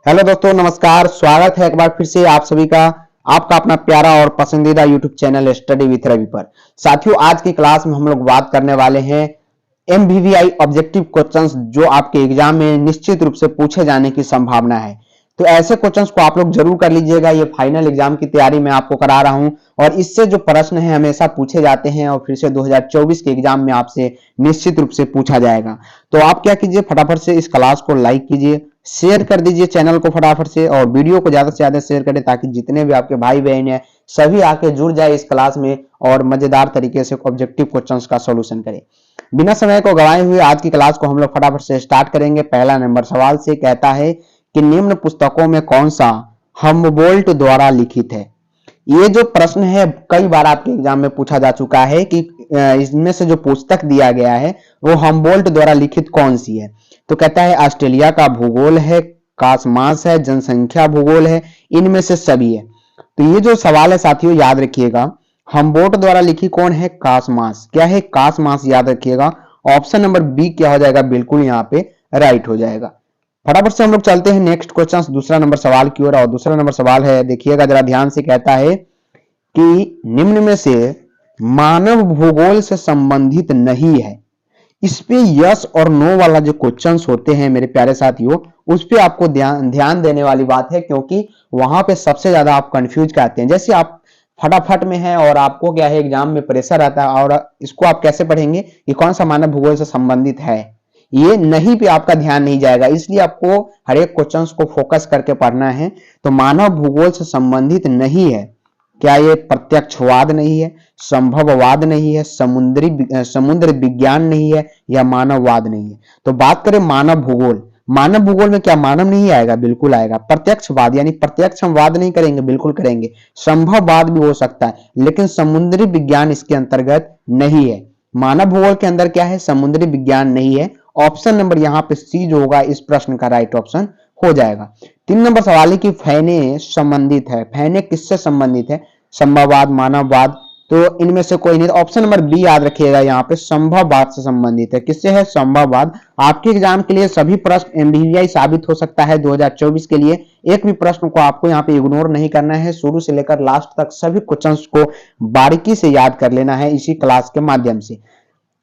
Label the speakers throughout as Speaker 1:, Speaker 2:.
Speaker 1: Hello दोस्तों, नमस्कार। स्वागत है एक बार फिर से आप सभी का आपका अपना प्यारा और पसंदीदा YouTube channel study with Ravi पर। साथियों, आज की क्लास में हम लोग बात करने वाले हैं एमवीवीआई ऑब्जेक्टिव क्वेश्चंस जो आपके एग्जाम में निश्चित रूप से पूछे जाने की संभावना है। तो ऐसे क्वेश्चंस को आप लोग जरूर कर लीजिएगा। ये फाइनल एग्जाम की तैयारी मैं आपको करा रहा हूं और इससे जो प्रश्न है हमेशा पूछे जाते हैं और फिर से 2024 के एग्जाम में आपसे निश्चित रूप से पूछा जाएगा। तो आप क्या कीजिए, फटाफट से इस क्लास को लाइक कीजिए, शेयर कर दीजिए चैनल को फटाफट से, और वीडियो को ज्यादा से ज्यादा शेयर करें ताकि जितने भी आपके भाई बहन हैं सभी आके जुड़ जाए इस क्लास में और मजेदार तरीके से ऑब्जेक्टिव क्वेश्चंस का सॉल्यूशन करें। बिना समय को गवाए हुए आज की क्लास को हम लोग फटाफट से स्टार्ट करेंगे। पहला नंबर सवाल से कहता है कि निम्न पुस्तकों में कौन सा हम्बोल्ट द्वारा लिखित है। ये जो प्रश्न है कई बार आपके एग्जाम में पूछा जा चुका है कि इसमें से जो पुस्तक दिया गया है वो हम्बोल्ट द्वारा लिखित कौन सी है। तो कहता है ऑस्ट्रेलिया का भूगोल है, कासमास है, जनसंख्या भूगोल है, इनमें से सभी है। तो ये जो सवाल है साथियों याद रखिएगा, हम्बोल्ट द्वारा लिखी कौन है? कासमास। क्या है? कासमास। याद रखिएगा। ऑप्शन नंबर बी क्या हो जाएगा? बिल्कुल यहाँ पे राइट हो जाएगा। फटाफट से हम लोग चलते हैं नेक्स्ट क्वेश्चन, दूसरा नंबर सवाल की ओर। और दूसरा नंबर सवाल है, देखिएगा जरा ध्यान से, कहता है कि निम्न में से मानव भूगोल से संबंधित नहीं है। इस पे यस और नो वाला जो क्वेश्चंस होते हैं मेरे प्यारे साथियों, उस पे आपको ध्यान देने वाली बात है, क्योंकि वहां पे सबसे ज्यादा आप कंफ्यूज करते हैं। जैसे आप फटाफट में है और आपको क्या है एग्जाम में प्रेशर आता है और इसको आप कैसे पढ़ेंगे कि कौन सा मानव भूगोल से संबंधित है, ये नहीं पे आपका ध्यान नहीं जाएगा। इसलिए आपको हर एक क्वेश्चंस को फोकस करके पढ़ना है। तो मानव भूगोल से संबंधित नहीं है, क्या ये प्रत्यक्षवाद नहीं है, संभववाद नहीं है, समुद्र विज्ञान नहीं है, या मानववाद नहीं है। तो बात करें मानव भूगोल, मानव भूगोल में क्या मानव नहीं आएगा? बिल्कुल आएगा। प्रत्यक्षवाद यानी प्रत्यक्ष हम वाद नहीं करेंगे, बिल्कुल करेंगे। संभववाद भी हो सकता है, लेकिन समुद्री विज्ञान इसके अंतर्गत नहीं है। मानव भूगोल के अंदर क्या है? समुद्री विज्ञान नहीं है। ऑप्शन नंबर यहाँ पे सी जो होगा इस प्रश्न का राइट ऑप्शन हो जाएगा। 3 नंबर सवाल है कि फैने संबंधित है। फैने किससे संबंधित है? संभववाद, मानववाद। तो इनमें से कोई नहीं। ऑप्शन नंबर बी याद रखिएगा, यहाँ पे संभववाद से संबंधित है। किससे है? संभववाद। आपके एग्जाम के लिए सभी प्रश्न एमवीवीआई साबित हो सकता है 2024 के लिए। एक भी प्रश्न को आपको यहाँ पे इग्नोर नहीं करना है, शुरू से लेकर लास्ट तक सभी क्वेश्चंस को बारीकी से याद कर लेना है इसी क्लास के माध्यम से।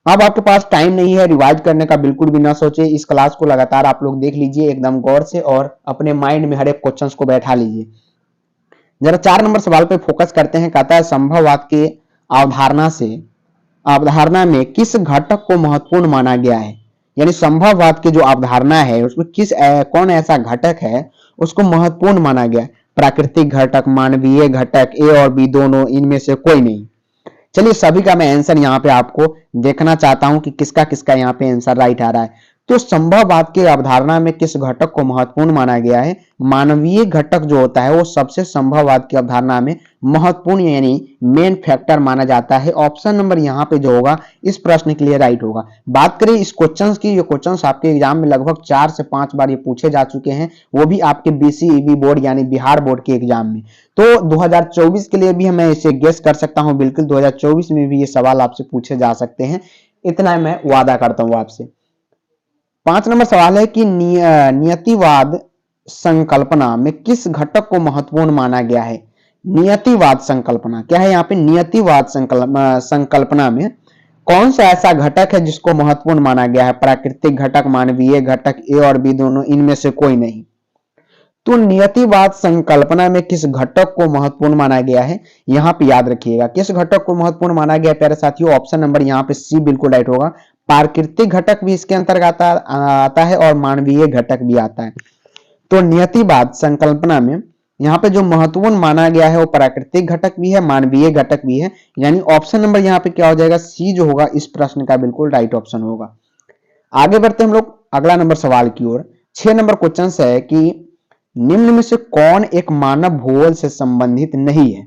Speaker 1: अब आपके पास टाइम नहीं है रिवाइज करने का, बिल्कुल भी ना सोचे। इस क्लास को लगातार आप लोग देख लीजिए एकदम गौर से और अपने माइंड में हर एक क्वेश्चन को बैठा लीजिए। जरा 4 नंबर सवाल पे फोकस करते हैं। कहता है संभववाद के अवधारणा में किस घटक को महत्वपूर्ण माना गया है। यानी संभववाद की जो अवधारणा है उसमें कौन ऐसा घटक है उसको महत्वपूर्ण माना गया है? प्राकृतिक घटक, मानवीय घटक, ए और बी दोनों, इनमें से कोई नहीं। चलिए सभी का मैं आंसर यहाँ पे आपको देखना चाहता हूं कि किसका किसका यहाँ पे आंसर राइट आ रहा है। तो संभववाद की अवधारणा में किस घटक को महत्वपूर्ण माना गया है? मानवीय घटक जो होता है वो सबसे संभववाद की अवधारणा में महत्वपूर्ण यानी मेन फैक्टर माना जाता है। ऑप्शन नंबर यहाँ पे जो होगा इस प्रश्न के लिए राइट होगा। बात करें इस क्वेश्चन की, ये क्वेश्चन आपके एग्जाम में लगभग 4 से 5 बार ये पूछे जा चुके हैं, वो भी आपके बीसीईबी बोर्ड यानी बिहार बोर्ड के एग्जाम में। तो 2024 के लिए भी मैं इसे गेस कर सकता हूं, बिल्कुल 2024 में भी ये सवाल आपसे पूछे जा सकते हैं, इतना मैं वादा करता हूं आपसे। 5 नंबर सवाल है कि नियतिवाद संकल्पना में किस घटक को महत्वपूर्ण माना गया है। नियतिवाद संकल्पना क्या है? यहाँ पे नियतिवाद संकल्पना में कौन सा ऐसा घटक है जिसको महत्वपूर्ण माना गया है? प्राकृतिक घटक, मानवीय घटक, ए और बी दोनों, इनमें से कोई नहीं। तो नियतिवाद संकल्पना में किस घटक को महत्वपूर्ण माना गया है? यहाँ पे याद रखिएगा किस घटक को महत्वपूर्ण माना गया है प्यारे साथियों। ऑप्शन नंबर यहाँ पे सी बिल्कुल राइट होगा। प्राकृतिक घटक भी इसके अंतर्गत आता है और मानवीय घटक भी आता है। तो नियतिवाद संकल्पना में यहाँ पे जो महत्वपूर्ण माना गया है वो प्राकृतिक घटक भी है, मानवीय घटक भी है। यानी ऑप्शन नंबर यहाँ पे क्या हो जाएगा? सी जो होगा इस प्रश्न का बिल्कुल राइट ऑप्शन होगा। आगे बढ़ते हम लोग अगला नंबर सवाल की ओर। 6 नंबर क्वेश्चन है कि निम्न में से कौन एक मानव भूगोल से संबंधित नहीं है।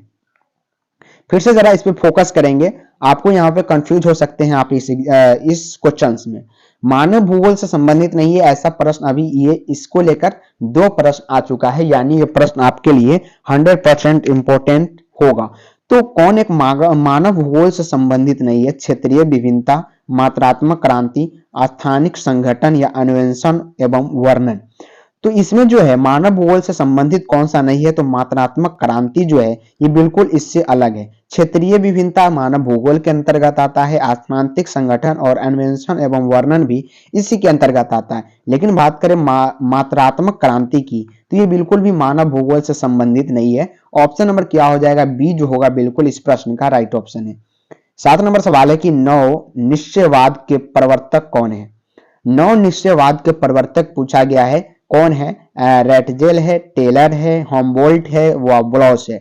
Speaker 1: फिर से जरा इस पे फोकस करेंगे, आपको यहाँ पे कंफ्यूज हो सकते हैं आप इस क्वेश्चंस में। मानव भूगोल से संबंधित नहीं है ऐसा प्रश्न अभी ये इसको लेकर 2 प्रश्न आ चुका है, यानी ये प्रश्न आपके लिए 100% इंपॉर्टेंट होगा। तो कौन एक मानव भूगोल से संबंधित नहीं है? क्षेत्रीय विभिन्नता, मात्रात्मक क्रांति, स्थानिक संगठन, या अन्वेषण एवं वर्णन। तो इसमें जो है मानव भूगोल से संबंधित कौन सा नहीं है, तो मात्रात्मक क्रांति जो है ये बिल्कुल इससे अलग है। क्षेत्रीय विभिन्नता मानव भूगोल के अंतर्गत आता है। आत्मांतिक संगठन और अन्वेषण एवं वर्णन भी इसी के अंतर्गत आता है। लेकिन बात करें मात्रात्मक क्रांति की, तो ये बिल्कुल भी मानव भूगोल से संबंधित नहीं है। ऑप्शन नंबर क्या हो जाएगा, बी जो होगा बिल्कुल इस प्रश्न का राइट ऑप्शन है। 7 नंबर सवाल है कि नव निश्चयवाद के प्रवर्तक कौन है। नव निश्चयवाद के प्रवर्तक पूछा गया है, कौन है? रेटजेल है, टेलर है, होमबोल्ट है, व ब्लॉस है।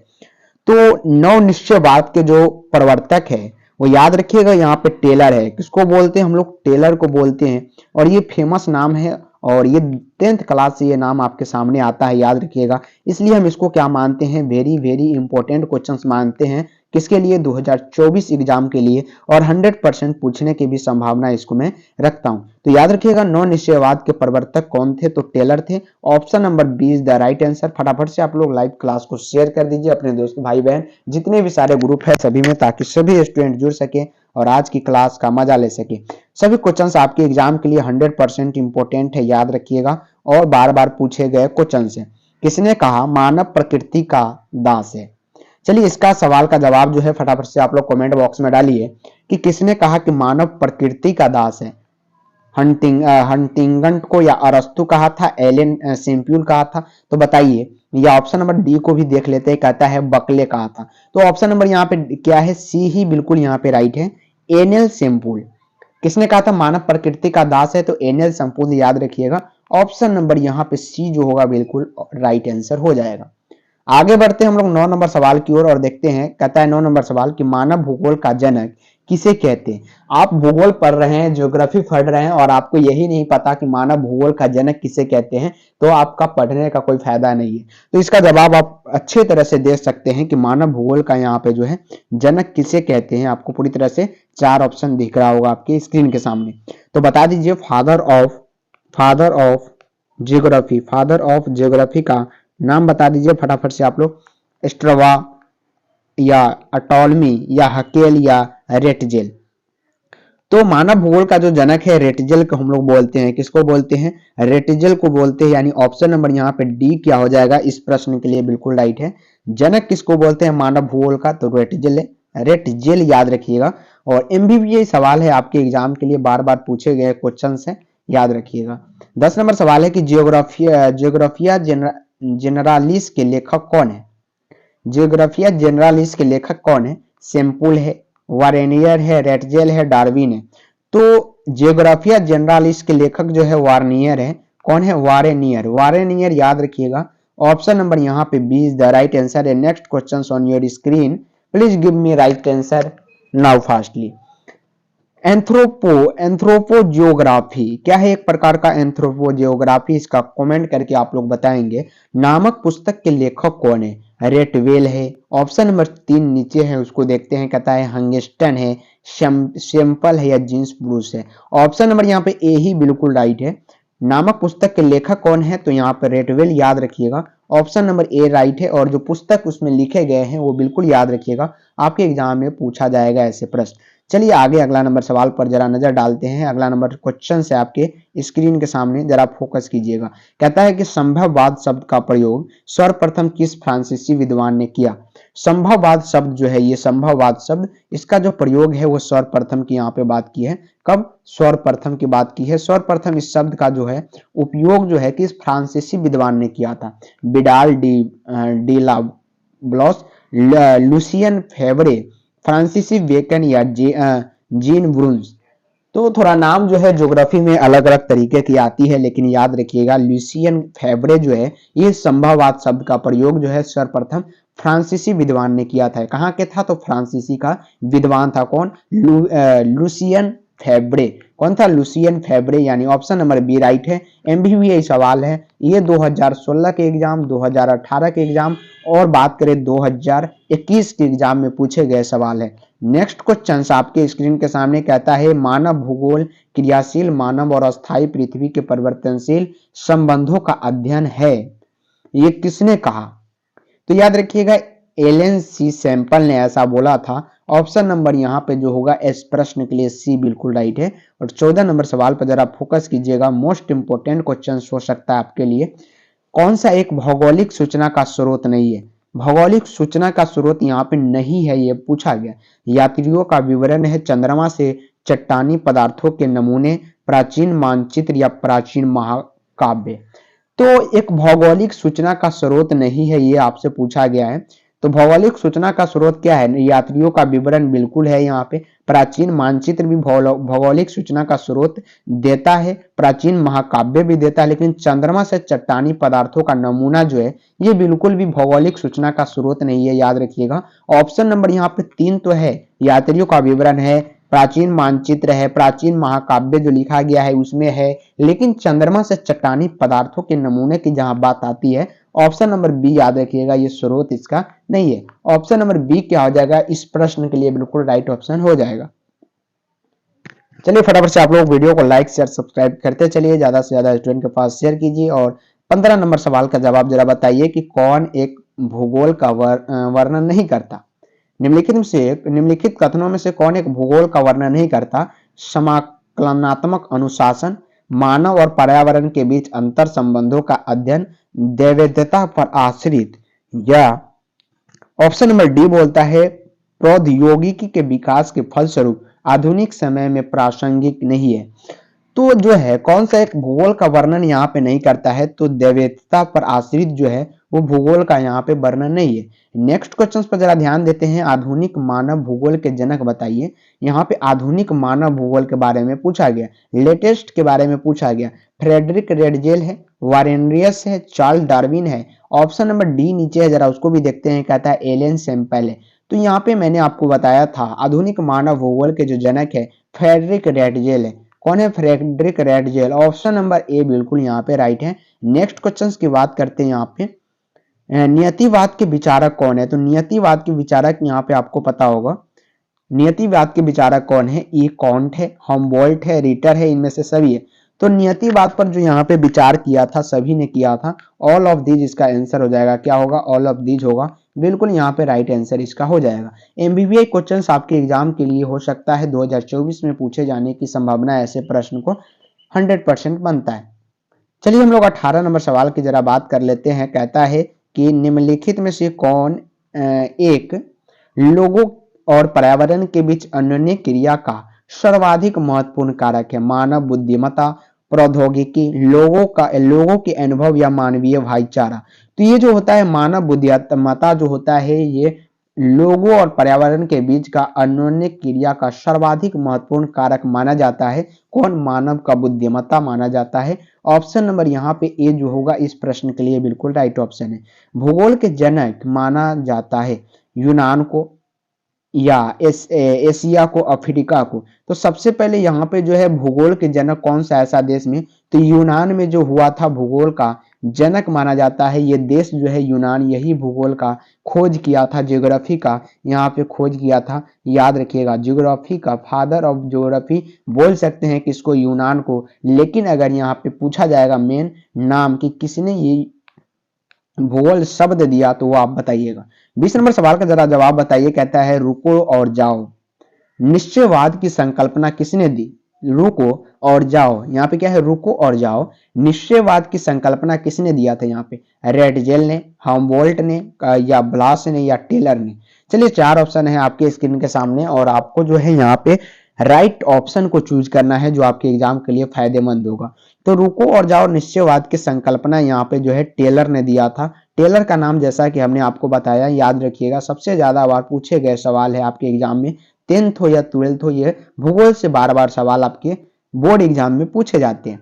Speaker 1: तो नव निश्चयवाद के जो प्रवर्तक है वो याद रखिएगा यहाँ पे टेलर है। किसको बोलते हैं हम लोग? टेलर को बोलते हैं। और ये फेमस नाम है और ये 10th क्लास से ये नाम आपके सामने आता है, याद रखिएगा। इसलिए हम इसको क्या मानते हैं, वेरी वेरी इंपॉर्टेंट क्वेश्चंस मानते हैं। किसके लिए? 2024 एग्जाम के लिए। और 100% पूछने की भी संभावना इसको मैं रखता हूं। तो याद रखिएगा नव निश्चयवाद के प्रवर्तक कौन थे, तो टेलर थे। Option number B is the right answer. फटाफट से आप लोग लाइव क्लास को शेयर कर दीजिए अपने दोस्त भाई बहन जितने भी सारे ग्रुप है सभी में, ताकि सभी स्टूडेंट जुड़ सके और आज की क्लास का मजा ले सके। सभी क्वेश्चंस आपके एग्जाम के लिए 100% इंपॉर्टेंट है, याद रखिएगा। और बार बार पूछे गए क्वेश्चन है। किसने कहा मानव प्रकृति का दास है? चलिए इसका सवाल का जवाब जो है फटाफट से आप लोग कमेंट बॉक्स में डालिए कि किसने कहा कि मानव प्रकृति का दास है। हंटिंगटन को या अरस्तु कहा था, एलन सेम्प्यूल कहा था, तो बताइए। या ऑप्शन नंबर डी को भी देख लेते हैं, कहता है बकले कहा था। तो ऑप्शन नंबर यहाँ पे क्या है, सी ही बिल्कुल यहाँ पे राइट है, एनएल सेम्पूल। किसने कहा था मानव प्रकृति का दास है, तो एनएल सेम्पूल, याद रखिएगा। ऑप्शन नंबर यहाँ पे सी जो होगा बिल्कुल राइट आंसर हो जाएगा। आगे बढ़ते हैं हम लोग 9 नंबर सवाल की ओर और देखते हैं, कहता है 9 नंबर सवाल कि मानव भूगोल का जनक किसे कहते हैं। आप भूगोल पढ़ रहे हैं, ज्योग्राफी पढ़ रहे हैं और आपको यही नहीं पता कि मानव भूगोल का जनक किसे कहते हैं, तो आपका पढ़ने का कोई फायदा नहीं है। तो इसका जवाब आप अच्छे तरह से दे सकते हैं कि मानव भूगोल का यहाँ पे जो है जनक किसे कहते हैं। आपको पूरी तरह से 4 ऑप्शन दिख रहा होगा आपके स्क्रीन के सामने। तो बता दीजिए फादर ऑफ ज्योग्राफी का नाम बता दीजिए फटाफट से आप लोग। स्ट्रवा या अटोलमी या हकेल या रेटजेल। तो मानव भूगोल का जो जनक है रेटजेल को हम लोग बोलते हैं। किसको बोलते हैं? रेटजेल को बोलते हैं। यानी ऑप्शन नंबर यहाँ पे डी क्या हो जाएगा इस प्रश्न के लिए बिल्कुल राइट है। जनक किसको बोलते हैं मानव भूगोल का? तो रेटजेल है, रेटजेल याद रखिएगा। और एमबीबीए सवाल है आपके एग्जाम के लिए, बार बार पूछे गए क्वेश्चन है, याद रखिएगा। 10 नंबर सवाल है कि जियोग्राफिया जेनरालिस के लेखक कौन है? जियोग्राफिया जेनरालिस के लेखक कौन है? सेम्पूल है, वारेनियर है, रेटजेल है, डार्विन है। तो जियोग्राफिया जेनरालिस के लेखक जो है वार्नियर है। कौन है? वारेनियर याद रखिएगा। ऑप्शन नंबर यहाँ पे B is the right answer है। Next question on your screen, please give me right answer now fastly. Anthropogeography क्या है? एक प्रकार का एंथ्रोपोजियोग्राफी, इसका कमेंट करके आप लोग बताएंगे। नामक पुस्तक के लेखक कौन है? रेटवेल है। ऑप्शन नंबर 3 नीचे है उसको देखते हैं, कहता है हंगेस्टन है, सैंपल है या जीन्स ब्रूस है। ऑप्शन नंबर यहाँ पे ए ही बिल्कुल राइट है। नामक पुस्तक के लेखक कौन है? तो यहाँ पे रेटवेल याद रखिएगा। ऑप्शन नंबर ए राइट है। और जो पुस्तक उसमें लिखे गए हैं वो बिल्कुल याद रखिएगा, आपके एग्जाम में पूछा जाएगा ऐसे प्रश्न। चलिए आगे अगला नंबर सवाल पर जरा नजर डालते हैं। अगला नंबर क्वेश्चन है आपके स्क्रीन के सामने, जरा फोकस कीजिएगा। कहता है कि संभववाद शब्द का प्रयोग सर्वप्रथम किस फ्रांसीसी विद्वान ने किया? संभववाद शब्द जो है, ये संभववाद शब्द, इसका जो प्रयोग है वो सर्वप्रथम की यहाँ पे बात की है। कब? सर्वप्रथम की बात की है। सर्वप्रथम इस शब्द का जो है उपयोग जो है किस फ्रांसीसी विद्वान ने किया था? बिडाल डी ला ब्लॉस, लुसियन फेवरे, फ्रांसीसी बेकन या जीन ब्रून्स। तो थोड़ा नाम जो है ज्योग्राफी में अलग अलग तरीके की आती है, लेकिन याद रखिएगा लुसियन फेवरे जो है ये संभववाद शब्द का प्रयोग जो है सर्वप्रथम फ्रांसीसी विद्वान ने किया था। कहाँ के था? तो फ्रांसीसी का विद्वान था। कौन? लुसियन फेवरे। कौन था? लुसियन फेवरे। यानी ऑप्शन नंबर बी राइट है। एमबीबीए सवाल है ये 2016 के एग्जाम, 2018 के एग्जाम और बात करें 2021 के एग्जाम में पूछे गए सवाल है। नेक्स्ट क्वेश्चन आपके स्क्रीन के सामने, कहता है मानव भूगोल क्रियाशील मानव और अस्थायी पृथ्वी के परिवर्तनशील संबंधों का अध्ययन है। ये किसने कहा? तो याद रखिएगा एलन सी सैंपल ने ऐसा बोला था। ऑप्शन नंबर यहाँ पे जो होगा इस प्रश्न के लिए सी बिल्कुल राइट है। और 14 नंबर सवाल पर जरा फोकस कीजिएगा, मोस्ट इंपोर्टेंट क्वेश्चन हो सकता है आपके लिए। कौन सा एक भौगोलिक सूचना का स्रोत नहीं है? भौगोलिक सूचना का स्रोत यहाँ पे नहीं है, ये पूछा गया। यात्रियों का विवरण है, चंद्रमा से चट्टानी पदार्थों के नमूने, प्राचीन मानचित्र या प्राचीन महाकाव्य। तो एक भौगोलिक सूचना का स्रोत नहीं है, ये आपसे पूछा गया है। तो भौगोलिक सूचना का स्रोत क्या है? यात्रियों का विवरण बिल्कुल है यहाँ पे। प्राचीन मानचित्र भी भौगोलिक सूचना का स्रोत देता है, प्राचीन महाकाव्य भी देता है, लेकिन चंद्रमा से चट्टानी पदार्थों का नमूना जो है ये बिल्कुल भी भौगोलिक सूचना का स्रोत नहीं है, याद रखिएगा। ऑप्शन नंबर यहाँ पे 3 तो है, यात्रियों का विवरण है, प्राचीन मानचित्र है, प्राचीन महाकाव्य जो लिखा गया है उसमें है, लेकिन चंद्रमा से चट्टानी पदार्थों के नमूने की जहां बात आती है, ऑप्शन नंबर बी याद रखिएगा, ये स्रोत इसका नहीं है। ऑप्शन नंबर बी क्या हो जाएगा? इस प्रश्न के लिए बिल्कुल राइट ऑप्शन हो जाएगा। चलिए फटाफट से आप लोग वीडियो को लाइक शेयर सब्सक्राइब करते चलिए, ज्यादा से ज्यादा स्टूडेंट के पास शेयर कीजिए। और 15 नंबर सवाल का जवाब जरा बताइए कि कौन एक भूगोल का वर्णन नहीं करता? निम्नलिखित कथनों में से कौन एक भूगोल का वर्णन नहीं करता? समाकलनात्मक अनुशासन, मानव और पर्यावरण के बीच अंतर संबंधों का अध्ययन, दैवेद्यता पर आश्रित, या ऑप्शन नंबर डी बोलता है प्रौद्योगिकी के विकास के फलस्वरूप आधुनिक समय में प्रासंगिक नहीं है। तो जो है कौन सा एक भूगोल का वर्णन यहाँ पे नहीं करता है? तो दैवेद्यता पर आश्रित जो है वो भूगोल का यहाँ पे वर्णन नहीं है। नेक्स्ट क्वेश्चन पर जरा ध्यान देते हैं, आधुनिक मानव भूगोल के जनक बताइए। यहाँ पे आधुनिक मानव भूगोल के बारे में पूछा गया, लेटेस्ट के बारे में पूछा गया। फ्रेडरिक रेडजेल है, वारेनरियस है, चार्ल्स डार्विन है। ऑप्शन नंबर डी नीचे है, जरा उसको भी देखते हैं, कहता है एलन सैम्पल है। तो यहाँ पे मैंने आपको बताया था आधुनिक मानव भूगोल के जो जनक है फ्रेडरिक रेडजेल है। कौन है? फ्रेडरिक रेडजेल। ऑप्शन नंबर ए बिल्कुल यहाँ पे राइट है। नेक्स्ट क्वेश्चन की बात करते हैं यहाँ पे, नियतिवाद के विचारक कौन है? तो नियतिवाद के विचारक यहाँ पे आपको पता होगा, नियतिवाद के विचारक कौन है? ई कॉन्ट है, हम्बोल्ट है, रिटर है, इनमें से सभी है। तो नियतिवाद पर जो यहाँ पे विचार किया था सभी ने किया था। ऑल ऑफ दीज इसका आंसर हो जाएगा। क्या होगा? ऑल ऑफ दीज होगा, बिल्कुल यहाँ पे राइट आंसर इसका हो जाएगा। एमबीबीआई क्वेश्चंस आपके एग्जाम के लिए हो सकता है 2024 में पूछे जाने की संभावना ऐसे प्रश्न को 100% बनता है। चलिए हम लोग 18 नंबर सवाल की जरा बात कर लेते हैं। कहता है कि निम्नलिखित में से कौन एक लोगों और पर्यावरण के बीच अन्योन्य क्रिया का सर्वाधिक महत्वपूर्ण कारक है? मानव बुद्धिमत्ता, प्रौद्योगिकी, लोगों के अनुभव या मानवीय भाईचारा। तो ये जो होता है मानव बुद्धिमत्ता जो होता है ये लोगों और पर्यावरण के बीच का अन्योन्य क्रिया का सर्वाधिक महत्वपूर्ण कारक माना जाता है। कौन? मानव का बुद्धिमत्ता माना जाता है। ऑप्शन नंबर यहाँ पे ए जो होगा इस प्रश्न के लिए बिल्कुल राइट ऑप्शन है। भूगोल के जनक माना जाता है यूनान को या एशिया को, अफ्रीका को। तो सबसे पहले यहाँ पे जो है भूगोल के जनक कौन सा ऐसा देश में? तो यूनान में जो हुआ था भूगोल का जनक माना जाता है ये देश जो है यूनान, यही भूगोल का खोज किया था, ज्योग्राफी का यहाँ पे खोज किया था। याद रखिएगा ज्योग्राफी का फादर ऑफ ज्योग्राफी बोल सकते हैं किसको? यूनान को। लेकिन अगर यहाँ पे पूछा जाएगा मेन नाम कि किसने ये भूगोल शब्द दिया तो वो आप बताइएगा। 20 नंबर सवाल का जरा जवाब बताइए। कहता है रुको और जाओ निश्चयवाद की संकल्पना किसने दी? रुको और जाओ, यहाँ पे क्या है? रुको और जाओ निश्चयवाद की संकल्पना किसने दिया था? यहाँ पे रेडजेल ने, हम्बोल्ट ने, या ब्लास ने, या टेलर ने। चलिए 4 ऑप्शन है आपके स्क्रीन के सामने और आपको जो है यहाँ पे राइट ऑप्शन को चूज करना है जो आपके एग्जाम के लिए फायदेमंद होगा। तो रुको और जाओ निश्चयवाद की संकल्पना यहाँ पे जो है टेलर ने दिया था। टेलर का नाम जैसा कि हमने आपको बताया, याद रखिएगा सबसे ज्यादा बार पूछे गए सवाल है आपके एग्जाम में, 10th हो या 12th हो, ये भूगोल से बार बार सवाल आपके बोर्ड एग्जाम में पूछे जाते हैं।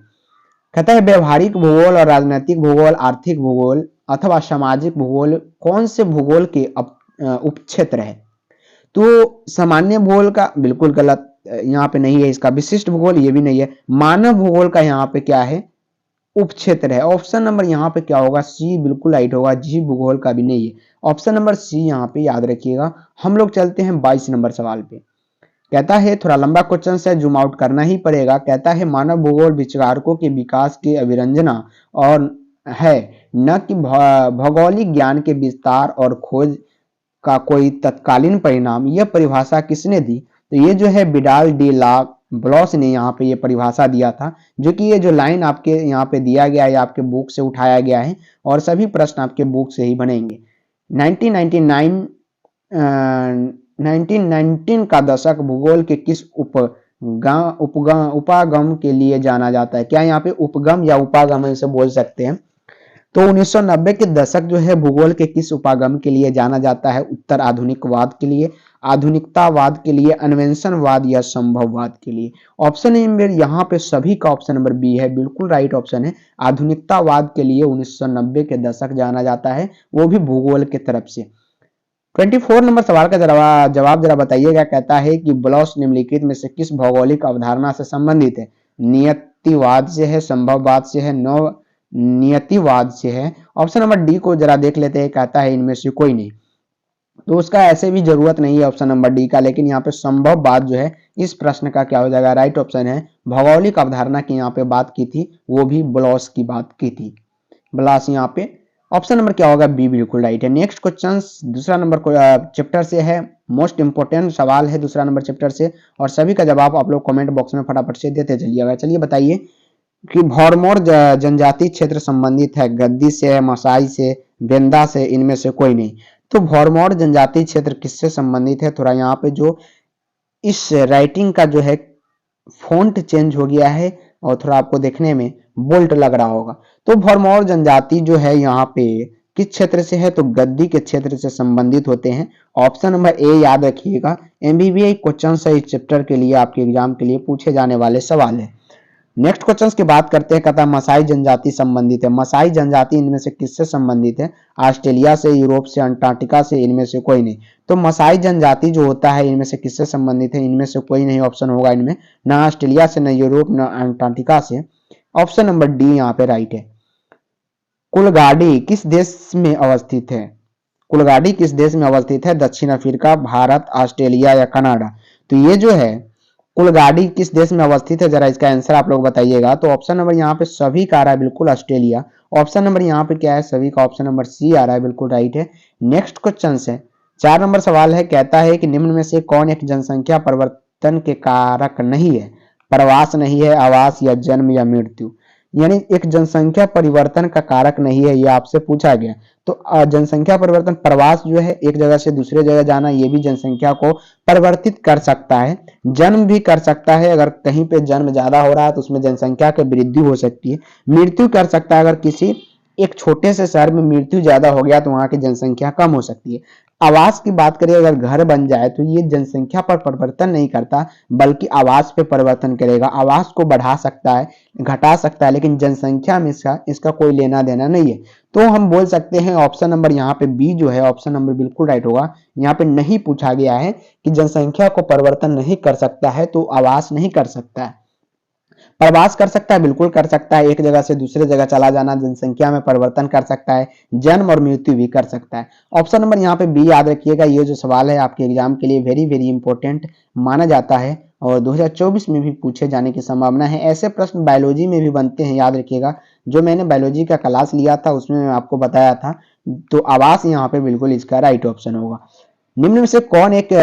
Speaker 1: कहता है व्यवहारिक भूगोल और राजनीतिक भूगोल, आर्थिक भूगोल अथवा सामाजिक भूगोल कौन से भूगोल के उपक्षेत्र है? तो सामान्य भूगोल का बिल्कुल गलत, यहाँ पे नहीं है। इसका विशिष्ट भूगोल ये भी नहीं है। मानव भूगोल का यहाँ पे क्या है? उपक्षेत्र है। ऑप्शन नंबर यहाँ पे क्या होगा? सी बिल्कुल राइट होगा। जीव भूगोल का भी नहीं है। ऑप्शन नंबर सी यहाँ पे याद रखिएगा। हम लोग चलते हैं 22 नंबर सवाल पे। कहता है थोड़ा लंबा क्वेश्चन है, जूम आउट करना ही पड़ेगा। कहता है मानव भूगोल विचारकों के विकास की अभिरंजना और है, न कि भौगोलिक ज्ञान के विस्तार और खोज का कोई तत्कालीन परिणाम, यह परिभाषा किसने दी? तो ये जो है विडाल डी ला ब्लॉस ने यहाँ पे ये परिभाषा दिया था, जो कि ये जो लाइन आपके यहाँ पे दिया गया है आपके बुक से उठाया गया है और सभी प्रश्न आपके बुक से ही बनेंगे। 1919 का दशक भूगोल के किस उपागम के लिए जाना जाता है? क्या यहाँ पे उपगम या उपागम इसे बोल सकते हैं। तो 1990 के दशक जो है भूगोल के किस उपागम के लिए जाना जाता है? उत्तर आधुनिकवाद के लिए, आधुनिकतावाद के लिए, अन्वेषणवाद या संभववाद के लिए। ऑप्शन नंबर यहाँ पे सभी का ऑप्शन नंबर बी है, बिल्कुल राइट ऑप्शन है। आधुनिकतावाद के लिए 1990 के दशक जाना जाता है, वो भी भूगोल के तरफ से। 24 नंबर सवाल का जवाब जरा बताइएगा। कहता है कि ब्लॉस निम्नलिखित में से किस भौगोलिक अवधारणा से संबंधित है? नियतिवाद से है, संभववाद से है, नव नियतिवाद से है। ऑप्शन नंबर डी को जरा देख लेते हैं। कहता है इनमें से कोई नहीं, तो उसका ऐसे भी जरूरत नहीं है ऑप्शन नंबर डी का, लेकिन यहाँ पे संभववाद जो है इस प्रश्न का क्या हो जाएगा? राइट ऑप्शन है। भौगोलिक अवधारणा की यहाँ पे बात की थी, वो भी ब्लॉस की बात की थी। ब्लॉस यहाँ पे ऑप्शन नंबर क्या होगा? बी बिल्कुल राइट है। नेक्स्ट क्वेश्चन दूसरा नंबर चैप्टर से है, मोस्ट इंपोर्टेंट सवाल है दूसरा नंबर चैप्टर से, और सभी का जवाब आप लोग कमेंट बॉक्स में फटाफट से देते चलिएगा। चलिए बताइए कि भरमौर जनजाति क्षेत्र संबंधित है गद्दी से, मसाई से, बेंदा से, इनमें से कोई नहीं। तो भरमौर जनजाति क्षेत्र किससे संबंधित है? थोड़ा यहाँ पे जो इस राइटिंग का जो है फॉन्ट चेंज हो गया है और थोड़ा आपको देखने में बोल्ट लग रहा होगा। तो भरमौर जनजाति जो है यहाँ पे किस क्षेत्र से है? तो गद्दी के क्षेत्र से संबंधित होते हैं। ऑप्शन नंबर ए याद रखिएगा। एमबीबीआई क्वेश्चन है इस चैप्टर के लिए, आपके एग्जाम के लिए पूछे जाने वाले सवाल है। नेक्स्ट क्वेश्चन की बात करते हैं। कहता मसाई जनजाति संबंधित है। मसाई जनजाति इनमें से किससे संबंधित है? ऑस्ट्रेलिया से, यूरोप से, अंटार्कटिका से, इनमें से कोई नहीं। तो मसाई जनजाति जो होता है इनमें से किससे संबंधित है? इनमें से कोई नहीं ऑप्शन होगा इनमें, ना ऑस्ट्रेलिया से, न यूरोप, न अंटार्कटिका से। ऑप्शन नंबर डी यहाँ पे राइट है। कुलगाड़ी किस देश में अवस्थित है? कुलगाड़ी किस देश में अवस्थित है? दक्षिण अफ्रीका, भारत, ऑस्ट्रेलिया या कनाडा। तो ये जो है कुलगाड़ी किस देश में अवस्थित है, जरा इसका आंसर आप लोग बताइएगा। तो ऑप्शन नंबर यहाँ पे सभी का आ रहा है बिल्कुल ऑस्ट्रेलिया। ऑप्शन नंबर यहाँ पे क्या है? सभी का ऑप्शन नंबर सी आ रहा है, बिल्कुल राइट है। नेक्स्ट क्वेश्चन है 4 नंबर सवाल है। कहता है कि निम्न में से कौन एक जनसंख्या परिवर्तन के कारक नहीं है? प्रवास नहीं है, आवास या जन्म या मृत्यु। यानी एक जनसंख्या परिवर्तन का कारक नहीं है, ये आपसे पूछा गया। तो जनसंख्या परिवर्तन, प्रवास जो है एक जगह से दूसरे जगह जाना, ये भी जनसंख्या को परिवर्तित कर सकता है। जन्म भी कर सकता है, अगर कहीं पे जन्म ज्यादा हो रहा है तो उसमें जनसंख्या की वृद्धि हो सकती है। मृत्यु कर सकता है, अगर किसी एक छोटे से शहर में मृत्यु ज्यादा हो गया तो वहां की जनसंख्या कम हो सकती है। आवास की बात करें, अगर घर बन जाए तो ये जनसंख्या पर परिवर्तन नहीं करता, बल्कि आवास पे परिवर्तन करेगा। आवास को बढ़ा सकता है, घटा सकता है, लेकिन जनसंख्या में इसका कोई लेना देना नहीं है। तो हम बोल सकते हैं ऑप्शन नंबर यहाँ पे बी जो है ऑप्शन नंबर बिल्कुल राइट होगा। यहाँ पे नहीं पूछा गया है कि जनसंख्या को परिवर्तन नहीं कर सकता है तो आवास नहीं कर सकता है। प्रवास कर सकता है, बिल्कुल कर सकता है, एक जगह से दूसरे जगह चला जाना जनसंख्या में परिवर्तन कर सकता है। जन्म और मृत्यु भी कर सकता है। ऑप्शन नंबर यहाँ पे बी याद रखिएगा। ये जो सवाल है आपके एग्जाम के लिए वेरी वेरी इंपॉर्टेंट माना जाता है और 2024 में भी पूछे जाने की संभावना है। ऐसे प्रश्न बायोलॉजी में भी बनते हैं, याद रखिएगा। जो मैंने बायोलॉजी का क्लास लिया था उसमें मैं आपको बताया था। तो आवास यहाँ पे बिल्कुल इसका राइट ऑप्शन होगा। निम्न में से कौन एक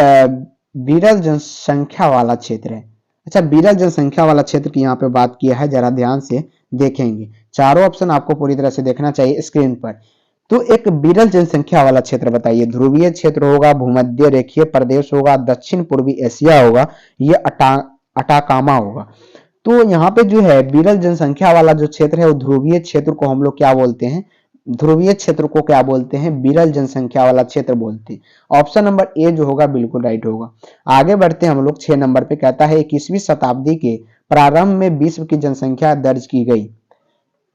Speaker 1: विरल जनसंख्या वाला क्षेत्र है? अच्छा, विरल जनसंख्या वाला क्षेत्र की यहाँ पे बात किया है, जरा ध्यान से देखेंगे। चारों ऑप्शन आपको पूरी तरह से देखना चाहिए स्क्रीन पर। तो एक विरल जनसंख्या वाला क्षेत्र बताइए। ध्रुवीय क्षेत्र होगा, भूमध्य रेखीय प्रदेश होगा, दक्षिण पूर्वी एशिया होगा, ये अटाकामा होगा। तो यहाँ पे जो है विरल जनसंख्या वाला जो क्षेत्र है वो ध्रुवीय क्षेत्र को हम लोग क्या बोलते हैं? ध्रुवीय क्षेत्र को क्या बोलते हैं? विरल जनसंख्या वाला क्षेत्र बोलते हैं। ऑप्शन नंबर ए जो होगा बिल्कुल राइट होगा। आगे बढ़ते हैं हम लोग 6 नंबर पे। कहता है 21वीं शताब्दी के प्रारंभ में विश्व की जनसंख्या दर्ज की गई।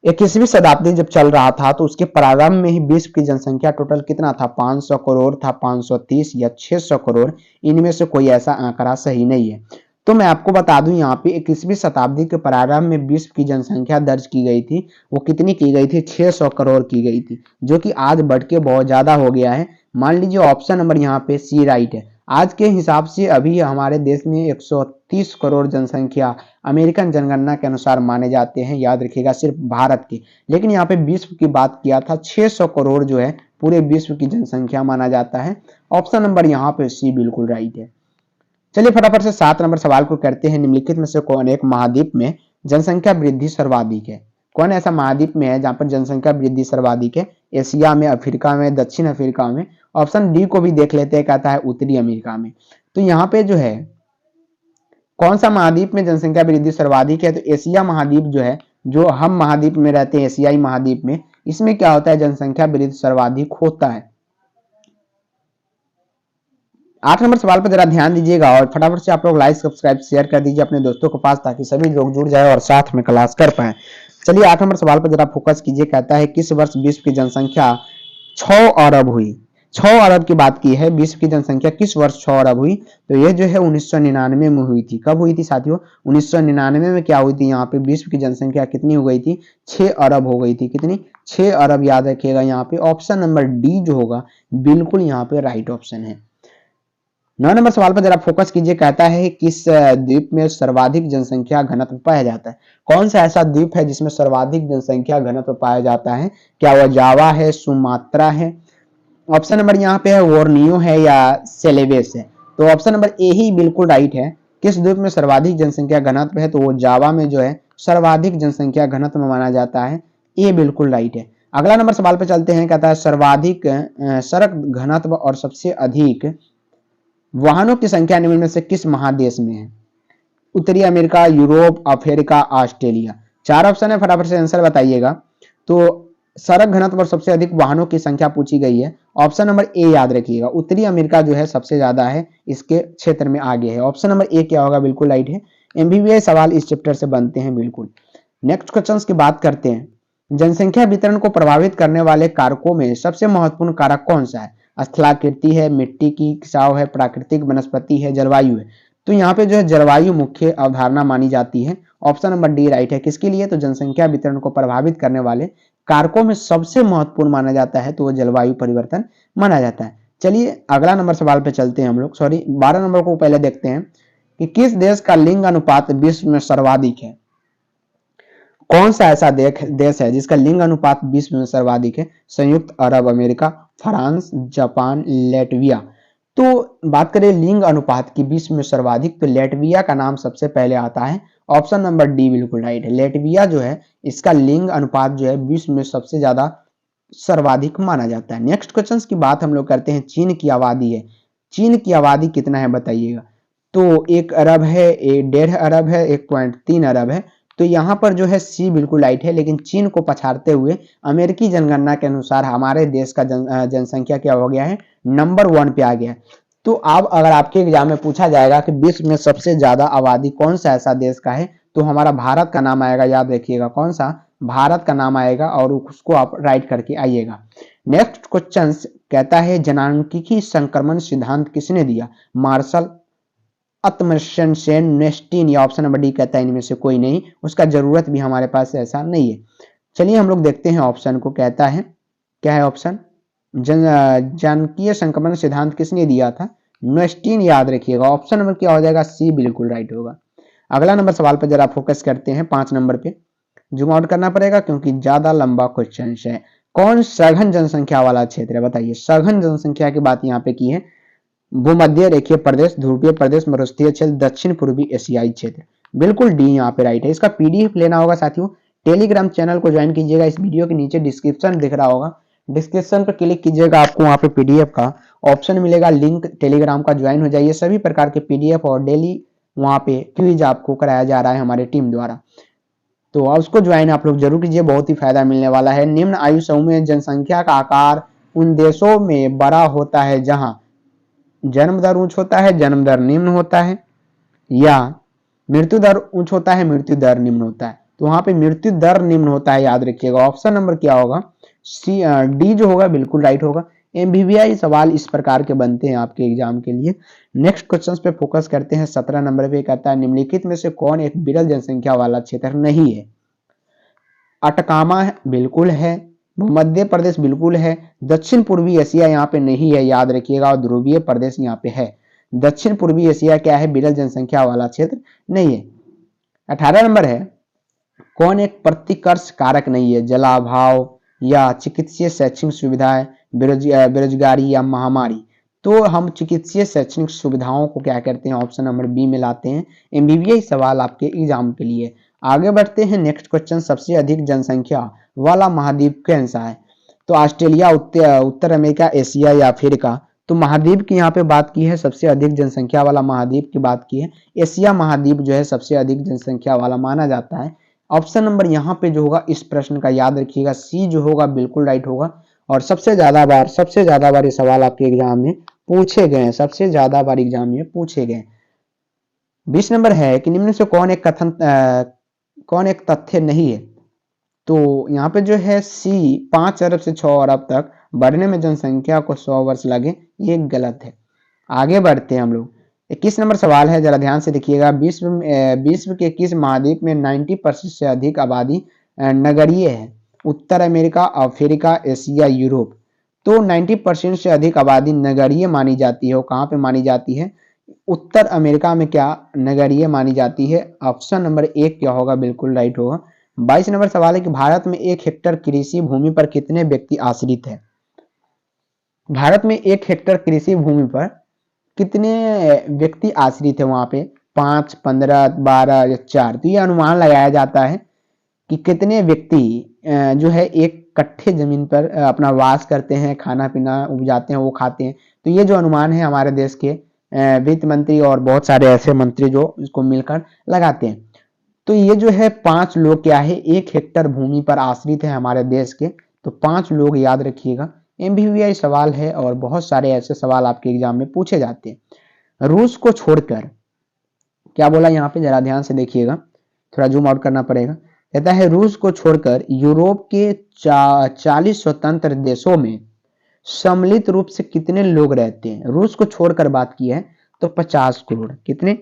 Speaker 1: 21वीं शताब्दी जब चल रहा था तो उसके प्रारंभ में ही विश्व की जनसंख्या टोटल कितना था? 500 करोड़ था, 530 या 600 करोड़, इनमें से कोई ऐसा आंकड़ा सही नहीं है। तो मैं आपको बता दूं यहाँ पे 21वीं शताब्दी के प्रारंभ में विश्व की जनसंख्या दर्ज की गई थी। वो कितनी की गई थी? 600 करोड़ की गई थी, जो कि आज बढ़ के बहुत ज्यादा हो गया है। मान लीजिए ऑप्शन नंबर यहाँ पे सी राइट है। आज के हिसाब से अभी हमारे देश में 130 करोड़ जनसंख्या अमेरिकन जनगणना के अनुसार माने जाते हैं, याद रखिएगा, सिर्फ भारत की। लेकिन यहाँ पे विश्व की बात किया था, 600 करोड़ जो है पूरे विश्व की जनसंख्या माना जाता है। ऑप्शन नंबर यहाँ पे सी बिल्कुल राइट है। चलिए फटाफट से 7 नंबर सवाल को करते हैं। निम्नलिखित में से कौन एक महाद्वीप में जनसंख्या वृद्धि सर्वाधिक है? कौन ऐसा महाद्वीप में है जहां पर जनसंख्या वृद्धि सर्वाधिक है? एशिया में, अफ्रीका में, दक्षिण अफ्रीका में? ऑप्शन डी को भी देख लेते हैं, कहता है उत्तरी अमेरिका में। तो यहाँ पे जो है कौन सा महाद्वीप में जनसंख्या वृद्धि सर्वाधिक है? तो एशिया महाद्वीप जो है, जो हम महाद्वीप में रहते हैं एशियाई महाद्वीप में, इसमें क्या होता है, जनसंख्या वृद्धि सर्वाधिक होता है। 8 नंबर सवाल पर जरा ध्यान दीजिएगा और फटाफट से आप लोग लाइक सब्सक्राइब शेयर कर दीजिए अपने दोस्तों के पास, ताकि सभी लोग जुड़ जाए और साथ में क्लास कर पाए। चलिए 8 नंबर सवाल पर जरा फोकस कीजिए। कहता है किस वर्ष विश्व की जनसंख्या 6 अरब हुई? 6 अरब की बात की है। विश्व की जनसंख्या किस वर्ष 6 अरब हुई? तो ये जो है 1999 में हुई थी। कब हुई थी साथियों? 1999 में क्या हुई थी? यहाँ पे विश्व की जनसंख्या कितनी हो गई थी? 6 अरब हो गई थी। कितनी? 6 अरब। याद रखिएगा यहाँ पे ऑप्शन नंबर डी जो होगा बिल्कुल यहाँ पे राइट ऑप्शन है। 9 नंबर सवाल पर जरा फोकस कीजिए। कहता है किस द्वीप में सर्वाधिक जनसंख्या घनत्व पाया जाता है? कौन सा ऐसा द्वीप है जिसमें सर्वाधिक जनसंख्या घनत्व पाया जाता है? क्या वह जावा है, सुमात्रा है? ऑप्शन नंबर यहाँ पे है बोर्नियो है या सेलेबस है? तो ऑप्शन नंबर ए ही बिल्कुल राइट है। किस द्वीप में सर्वाधिक जनसंख्या घनत्व है? तो वो जावा में जो है सर्वाधिक जनसंख्या घनत्व माना जाता है। ये बिल्कुल राइट है। अगला नंबर सवाल पे चलते हैं। कहता है सर्वाधिक सड़क घनत्व और सबसे अधिक वाहनों की संख्या निम्न में से किस महादेश में है? उत्तरी America, Europe, Africa, Australia. 4 option है, फटाफट से आंसर बताइएगा। तो सड़क घनत्व और सबसे अधिक वाहनों की संख्या पूछी गई है। ऑप्शन नंबर ए याद रखिएगा, उत्तरी अमेरिका जो है सबसे ज्यादा है, इसके क्षेत्र में आगे है। ऑप्शन नंबर ए क्या होगा? बिल्कुल राइट है। एमबीबीएस सवाल इस चैप्टर से बनते हैं बिल्कुल। नेक्स्ट क्वेश्चन की बात करते हैं। जनसंख्या वितरण को प्रभावित करने वाले कारकों में सबसे महत्वपूर्ण कारक कौन सा है? स्थलाकृति है, मिट्टी की खिंचाव है, प्राकृतिक वनस्पति है, जलवायु है? तो यहाँ पे जो है जलवायु मुख्य अवधारणा मानी जाती है। ऑप्शन नंबर डी राइट है। किसके लिए? तो जनसंख्या वितरण को प्रभावित करने वाले कारकों में सबसे महत्वपूर्ण माना जाता है तो वो जलवायु परिवर्तन माना जाता है। चलिए अगला नंबर सवाल पे चलते हैं हम लोग। 12 नंबर को पहले देखते हैं कि किस देश का लिंग अनुपात विश्व में सर्वाधिक है? कौन सा ऐसा देश है जिसका लिंग अनुपात विश्व में सर्वाधिक है? संयुक्त अरब अमेरिका, फ्रांस, जापान, लेटविया। तो बात करें लिंग अनुपात की विश्व में सर्वाधिक, तो लेटविया का नाम सबसे पहले आता है। ऑप्शन नंबर डी बिल्कुल राइट है। लेटविया जो है इसका लिंग अनुपात जो है विश्व में सबसे ज्यादा सर्वाधिक माना जाता है। नेक्स्ट क्वेश्चन की बात हम लोग करते हैं। चीन की आबादी है। चीन की आबादी कितना है बताइएगा? तो 1 अरब है, 1.5 अरब है, 1.3 अरब है। तो यहाँ पर जो है सी बिल्कुल राइट है। लेकिन चीन को पछाड़ते हुए अमेरिकी जनगणना के अनुसार हमारे देश का जनसंख्या क्या हो गया है? नंबर 1 पे आ गया है। तो अब अगर आपके एग्जाम में पूछा जाएगा कि विश्व में सबसे ज्यादा आबादी कौन सा ऐसा देश का है, तो हमारा भारत का नाम आएगा। याद रखिएगा कौन सा? भारत का नाम आएगा और उसको आप राइट करके आइएगा। नेक्स्ट क्वेश्चन कहता है जनांकीय संक्रमण सिद्धांत किसने दिया? मार्शल, अमर्त्य सेन, नेस्टीन या ऑप्शन नंबर डी कहता है इनमें से कोई नहीं। उसका जरूरत भी हमारे पास ऐसा नहीं है। चलिए हम लोग देखते हैं ऑप्शन को। कहता है क्या है ऑप्शन? जनांकीय संक्रमण सिद्धांत किसने दिया था? नेस्टीन। याद रखिएगा ऑप्शन नंबर क्या हो जाएगा? सी बिल्कुल राइट होगा। अगला नंबर सवाल पर जरा फोकस करते हैं। 5 नंबर पे जूम आउट करना पड़ेगा क्योंकि ज्यादा लंबा क्वेश्चन है। कौन सघन जनसंख्या वाला क्षेत्र है? बताइए। सघन जनसंख्या की बात यहाँ पे की है। भूमध्य रेखीय प्रदेश, ध्रुवीय प्रदेश, मरुस्थलीय क्षेत्र, दक्षिण पूर्वी एशियाई क्षेत्र। बिल्कुल डी यहाँ पे राइट है। इसका पीडीएफ लेना होगा साथियों, टेलीग्राम चैनल को ज्वाइन कीजिएगा। इस वीडियो के नीचे डिस्क्रिप्शन दिख रहा होगा, डिस्क्रिप्शन पर क्लिक कीजिएगा, आपको वहाँ पे पीडीएफ का ऑप्शन मिलेगा, लिंक टेलीग्राम का ज्वाइन हो जाइए। सभी प्रकार के पीडीएफ और डेली वहाँ पे क्विज आपको कराया जा रहा है हमारे टीम द्वारा, तो उसको ज्वाइन आप लोग जरूर कीजिए, बहुत ही फायदा मिलने वाला है। निम्न आयु समूह में जनसंख्या का आकार उन देशों में बड़ा होता है जहां जन्म दर उच्च होता है, जन्म दर निम्न होता है, या मृत्यु दर उच्च होता है, मृत्यु दर निम्न होता है। तो वहां पे मृत्यु दर निम्न होता है। याद रखिएगा ऑप्शन नंबर क्या होगा? सी डी जो होगा बिल्कुल राइट होगा। एमबीबीआई सवाल इस प्रकार के बनते हैं आपके एग्जाम के लिए। नेक्स्ट क्वेश्चन पे फोकस करते हैं। 17 नंबर पे कहता है निम्नलिखित में से कौन एक विरल जनसंख्या वाला क्षेत्र नहीं है? अटकामा बिल्कुल है, मध्य प्रदेश बिल्कुल है, दक्षिण पूर्वी एशिया यहाँ पे नहीं है। याद रखिएगा, और ध्रुवीय प्रदेश यहाँ पे है। दक्षिण पूर्वी एशिया क्या है? विरल जनसंख्या वाला क्षेत्र नहीं है। 18 नंबर है कौन एक प्रतिकर्ष कारक नहीं है? जलाभाव या चिकित्सीय शैक्षिक सुविधाएं, बेरोजगारी या महामारी, तो हम चिकित्सीय शैक्षणिक सुविधाओं को क्या करते हैं, ऑप्शन नंबर बी में लाते हैं। एमबीबीआई सवाल आपके एग्जाम के लिए। आगे बढ़ते हैं, नेक्स्ट क्वेश्चन, सबसे अधिक जनसंख्या वाला महाद्वीप कौन सा है? तो ऑस्ट्रेलिया, उत्तर अमेरिका, एशिया या अफ्रीका? तो महाद्वीप की यहाँ पे बात की है, सबसे अधिक जनसंख्या वाला महाद्वीप की बात की है, एशिया महाद्वीप जो है सबसे अधिक जनसंख्या वाला माना जाता है। ऑप्शन नंबर यहाँ पे जो होगा इस प्रश्न का याद रखिएगा, सी जो होगा बिल्कुल राइट होगा। और सबसे ज्यादा बार ये सवाल आपके एग्जाम में पूछे गए हैं, सबसे ज्यादा बार एग्जाम में पूछे गए। 20 नंबर है कि निम्न से कौन एक तथ्य नहीं है? तो यहाँ पे जो है सी, 5 अरब से 6 अरब तक बढ़ने में जनसंख्या को 100 वर्ष लगे, ये गलत है। आगे बढ़ते हैं हम लोग। 21 नंबर सवाल है, जरा ध्यान से देखिएगा। विश्व के किस महाद्वीप में 90% से अधिक आबादी नगरीय है? उत्तर अमेरिका, अफ्रीका, एशिया, यूरोप? तो 90% से अधिक आबादी नगरीय मानी जाती है। वो कहाँ पे मानी जाती है? उत्तर अमेरिका में क्या नगरीय मानी जाती है? ऑप्शन नंबर 1 क्या होगा, बिल्कुल राइट होगा। 22 नंबर सवाल है कि भारत में 1 हेक्टेयर कृषि भूमि पर कितने व्यक्ति आश्रित है? भारत में 1 हेक्टेयर कृषि भूमि पर कितने व्यक्ति आश्रित है? वहां पे 5, 15, 12 या 4? तो ये अनुमान लगाया जाता है कि कितने व्यक्ति जो है एक कट्ठे जमीन पर अपना वास करते हैं, खाना पीना उपजाते हैं, वो खाते हैं। तो ये जो अनुमान है हमारे देश के वित्त मंत्री और बहुत सारे ऐसे मंत्री जो इसको मिलकर लगाते हैं। तो ये जो है 5 लोग क्या है, 1 हेक्टेयर भूमि पर आश्रित है हमारे देश के। तो 5 लोग याद रखिएगा। एमबीबीआई सवाल है और बहुत सारे ऐसे सवाल आपके एग्जाम में पूछे जाते हैं। रूस को छोड़कर, क्या बोला यहाँ पे, जरा ध्यान से देखिएगा, थोड़ा जूम आउट करना पड़ेगा। कहता है रूस को छोड़कर यूरोप के 40 स्वतंत्र देशों में सम्मिलित रूप से कितने लोग रहते हैं? रूस को छोड़कर बात की है तो 50 करोड़। कितने?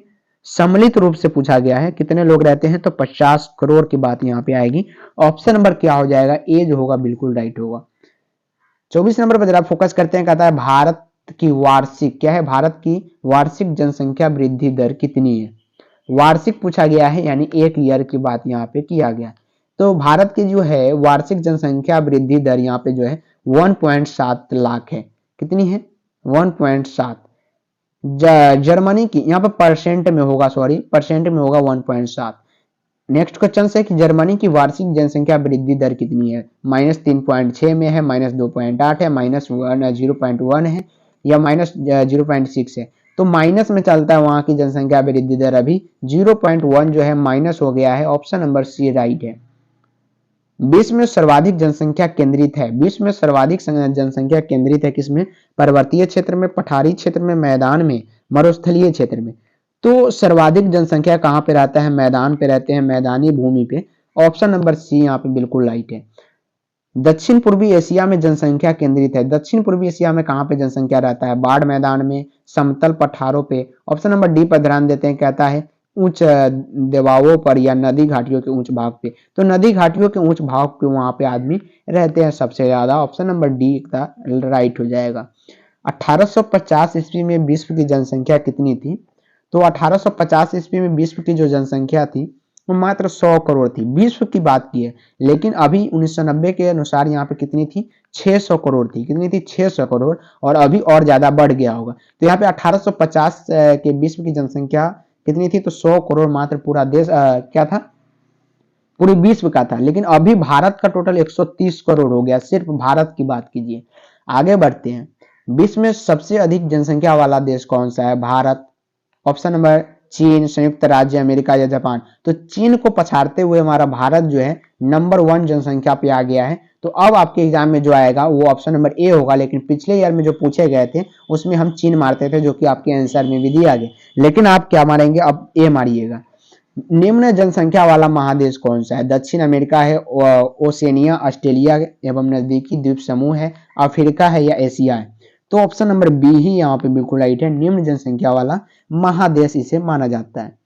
Speaker 1: सम्मिलित रूप से पूछा गया है कितने लोग रहते हैं, तो 50 करोड़ की बात यहाँ पे आएगी। ऑप्शन नंबर क्या हो जाएगा, ए जो होगा बिल्कुल राइट होगा। 24 नंबर पर जरा फोकस करते हैं। कहता है भारत की वार्षिक, क्या है, भारत की वार्षिक जनसंख्या वृद्धि दर कितनी है? वार्षिक पूछा गया है, यानी एक ईयर की बात यहाँ पे किया गया। तो भारत की जो है वार्षिक जनसंख्या वृद्धि दर यहाँ पे जो है 1.7 लाख है। कितनी है? 1.7। जर्मनी की यहाँ पे परसेंट में होगा, सॉरी परसेंट में होगा 1.7। नेक्स्ट क्वेश्चन है कि जर्मनी की वार्षिक जनसंख्या वृद्धि दर कितनी है? -3.6 में है, -2.8 है, -0.1 है या -0.6 है? तो माइनस में चलता है वहां की जनसंख्या वृद्धि दर। अभी 0.1 जो है माइनस हो गया है। ऑप्शन नंबर सी राइट है। विश्व में सर्वाधिक जनसंख्या केंद्रित है, विश्व में सर्वाधिक जनसंख्या केंद्रित है किसमें? पर्वतीय क्षेत्र में, पठारी क्षेत्र में, मैदान में, मरुस्थलीय क्षेत्र में? तो सर्वाधिक जनसंख्या कहाँ पे रहता है? मैदान पे रहते हैं, मैदानी भूमि पे। ऑप्शन नंबर सी यहाँ पे बिल्कुल राइट है। दक्षिण पूर्वी एशिया में जनसंख्या केंद्रित है, दक्षिण पूर्वी एशिया में कहाँ पे जनसंख्या रहता है? बाढ़ मैदान में, समतल पठारों पे? ऑप्शन नंबर डी पर ध्यान देते हैं, कहता है उच्च दबावों पर या नदी घाटियों के उच्च भाग पे। तो नदी घाटियों के उच्च भाग पे वहां पे आदमी रहते हैं सबसे ज्यादा। ऑप्शन नंबर डी का राइट हो जाएगा। 1850 ईस्वी में विश्व की जनसंख्या कितनी थी? तो 1850 ईस्वी में विश्व की जो जनसंख्या थी वो मात्र 100 करोड़ थी। विश्व की बात की है, लेकिन अभी 1990 के अनुसार यहाँ पे कितनी थी? 600 करोड़ थी। कितनी थी? 600 करोड़। और अभी और ज्यादा बढ़ गया होगा। तो यहाँ पे 1850 के विश्व की जनसंख्या कितनी थी? तो 100 करोड़ मात्र। पूरा देश क्या था? पूरी विश्व का था। लेकिन अभी भारत का टोटल 130 करोड़ हो गया। सिर्फ भारत की बात कीजिए। आगे बढ़ते हैं। विश्व में सबसे अधिक जनसंख्या वाला देश कौन सा है? भारत। ऑप्शन नंबर चीन, संयुक्त राज्य अमेरिका या जापान? तो चीन को पछाड़ते हुए हमारा भारत जो है नंबर 1 जनसंख्या पे आ गया है। तो अब आपके एग्जाम में जो आएगा वो ऑप्शन नंबर ए होगा। लेकिन पिछले ईयर में जो पूछे गए थे उसमें हम चीन मारते थे, जो कि आपके आंसर में भी दिया गया। लेकिन आप क्या मारेंगे? अब ए मारिएगा। निम्न जनसंख्या वाला महादेश कौन सा है? दक्षिण अमेरिका है, ओसेनिया, ऑस्ट्रेलिया एवं नजदीकी द्वीप समूह है, अफ्रीका है या एशिया है? तो ऑप्शन नंबर बी ही यहाँ पे बिल्कुल राइट है। निम्न जनसंख्या वाला महादेश इसे माना जाता है।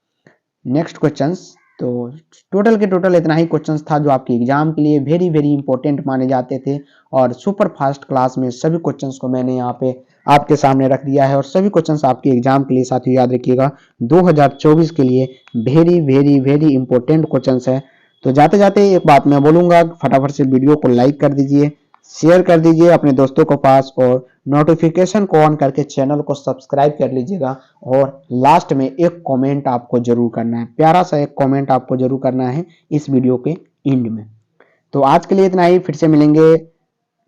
Speaker 1: Next questions. तो टोटल के टोटल इतना ही क्वेश्चंस था जो आपके एग्जाम के लिए वेरी वेरी इंपॉर्टेंट माने जाते थे। और सुपर फास्ट क्लास में सभी क्वेश्चंस को मैंने यहाँ पे आपके सामने रख दिया है। और सभी क्वेश्चंस आपके एग्जाम के लिए साथियों याद रखिएगा 2024 के लिए very very very important questions है। तो जाते जाते एक बात मैं बोलूंगा, फटाफट से वीडियो को लाइक कर दीजिए, शेयर कर दीजिए अपने दोस्तों को पास और नोटिफिकेशन को ऑन करके चैनल को सब्सक्राइब कर लीजिएगा। और लास्ट में एक कमेंट आपको जरूर करना है, प्यारा सा एक कमेंट आपको जरूर करना है इस वीडियो के एंड में। तो आज के लिए इतना ही, फिर से मिलेंगे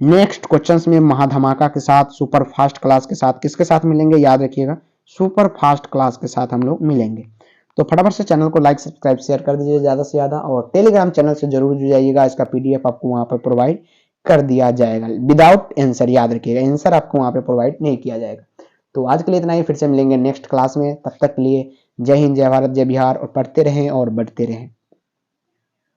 Speaker 1: नेक्स्ट क्वेश्चंस में महाधमाका के साथ, सुपर फास्ट क्लास के साथ। किसके साथ मिलेंगे याद रखिएगा, सुपर फास्ट क्लास के साथ हम लोग मिलेंगे। तो फटाफट से चैनल को लाइक सब्सक्राइब शेयर कर दीजिए ज्यादा से ज्यादा, और टेलीग्राम चैनल से जरूर जुड़ जाइएगा। इसका पीडीएफ आपको वहां पर प्रोवाइड कर दिया जाएगा विदाउट आंसर, याद रखिएगा आंसर आपको वहां पे प्रोवाइड नहीं किया जाएगा। तो आज के लिए इतना ही, फिर से मिलेंगे नेक्स्ट क्लास में। तब तक के लिए जय हिंद, जय भारत, जय बिहार, और पढ़ते रहें और बढ़ते रहें।